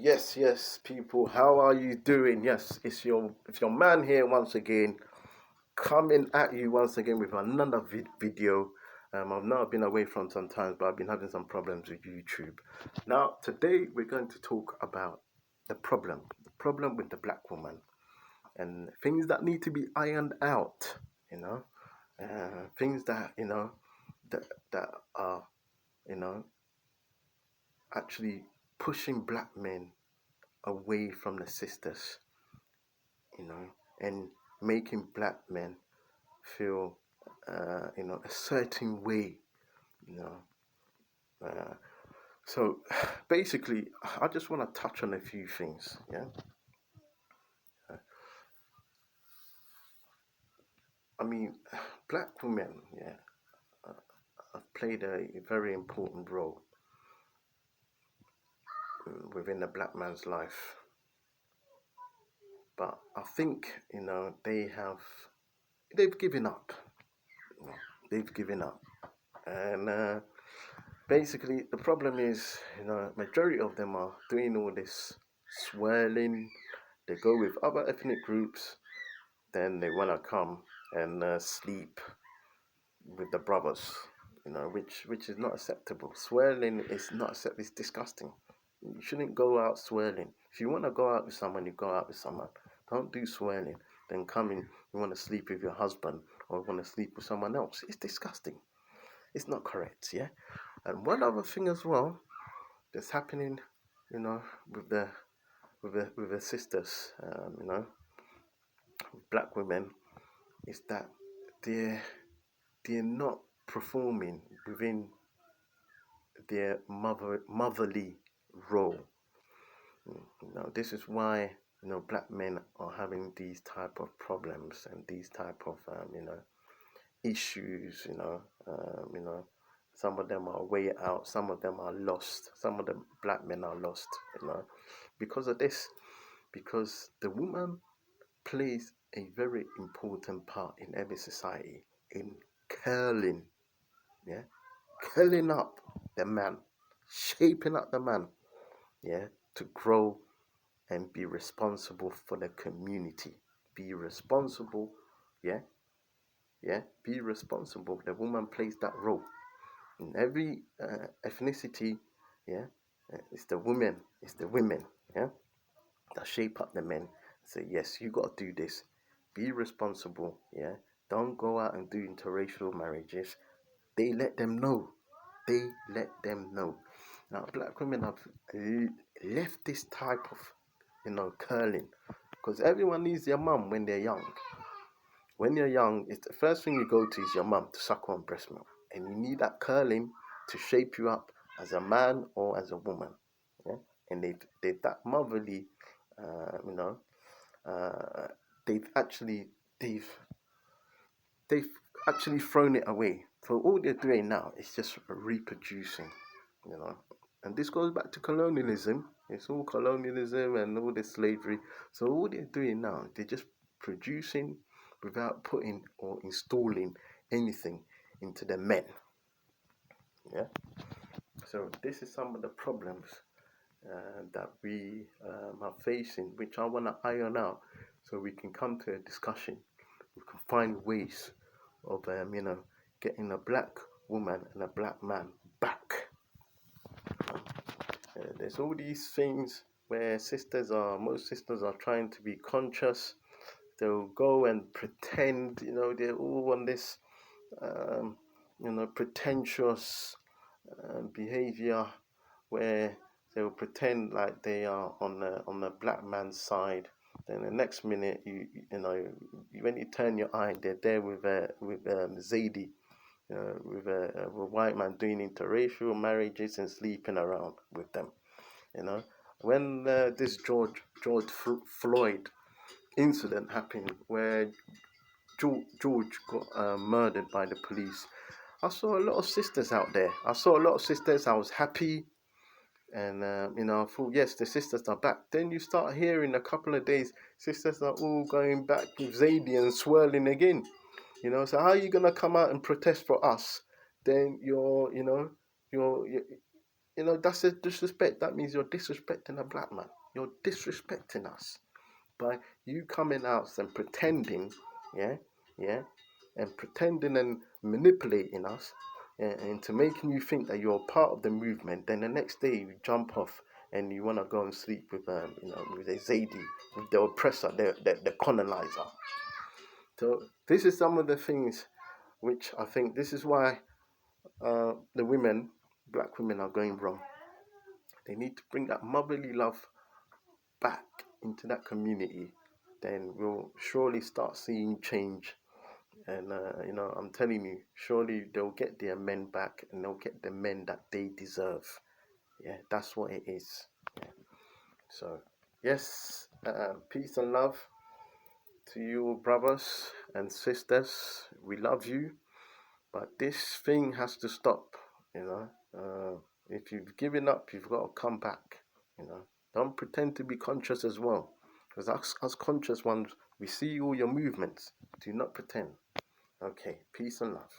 Yes, people. How are you doing? Yes, it's your man here once again, coming at you once again with another video. I've now been away from some times, but I've been having some problems with YouTube. Now, today we're going to talk about the problem with the black woman, and things that need to be ironed out. You know, things that that are you know actually pushing black men away from the sisters, you know, and making black men feel, a certain way, you know. Uh, so basically, I just want to touch on a few things. Yeah, Uh, I mean, black women, yeah, uh, have played a very important role within a black man's life, but I think they've given up. You know, they've given up, and basically, the problem is, majority of them are doing all this swirling. They go with other ethnic groups, then they want to come and sleep with the brothers, which is not acceptable. Swirling is not acceptable. It's disgusting. You shouldn't go out swirling. If you want to go out with someone, you go out with someone. Don't do swirling. Then come in, you want to sleep with your husband or you want to sleep with someone else. It's disgusting. It's not correct, yeah? And one other thing as well that's happening, you know, with the sisters, black women, is that they're they're not performing within their motherly role. This is why black men are having these type of problems and these type of issues. Some of them are way out, some of them are lost, some of the black men are lost. Because of this, because the woman plays a very important part in every society in curling, yeah, curling up the man, shaping up the man, yeah, to grow and be responsible for the community. Be responsible, yeah, be responsible. The woman plays that role in every ethnicity, yeah. It's the women, yeah, that shape up the men. Say yes, you got to do this. Be responsible, yeah. Don't go out and do interracial marriages. They let them know. They let them know. Now, black women have left this type of, curling, because everyone needs their mum when they're young. When you're young, it's the first thing you go to is your mum to suck on breast milk, and you need that curling to shape you up as a man or as a woman. Yeah, and they've that motherly, uh, you know, uh, they've actually they've they've actually thrown it away. So all they're doing now is just reproducing, you know. And this goes back to colonialism. It's all colonialism and all this slavery. So all they're doing now, they're just producing without putting or installing anything into the men. Yeah. So this is some of the problems that we are facing, which I want to iron out, so we can come to a discussion. We can find ways of getting a black woman and a black man back. There's all these things where most sisters are trying to be conscious. They'll go and pretend, they're all on this, pretentious behavior where they'll pretend like they are on the black man's side. Then the next minute, when you turn your eye, they're there with Zadie, with a white man doing interracial marriages and sleeping around with them. You know, when this George Floyd incident happened, where George got murdered by the police, I saw a lot of sisters out there. I saw a lot of sisters. I was happy. And I thought, yes, the sisters are back. Then you start hearing a couple of days, sisters are all going back with Zadie and swirling again. So how are you gonna come out and protest for us? Then you're You know, that's a disrespect. That means you're disrespecting a black man. You're disrespecting us by you coming out and pretending, yeah, yeah, and pretending and manipulating us into making you think that you're part of the movement. Then the next day you jump off and you want to go and sleep with, with a Zaidi, with the oppressor, the colonizer. So this is some of the things which I think this is why the women, black women, are going wrong. They need to bring that motherly love back into that community. Then we'll surely start seeing change. And I'm telling you, surely they'll get their men back, and they'll get the men that they deserve. Yeah, that's what it is. Yeah. So, yes, peace and love to you, brothers and sisters. We love you, but this thing has to stop. You know, if you've given up, you've got to come back. You know, don't pretend to be conscious as well, because us conscious ones, we see all your movements. Do not pretend. Okay, peace and love.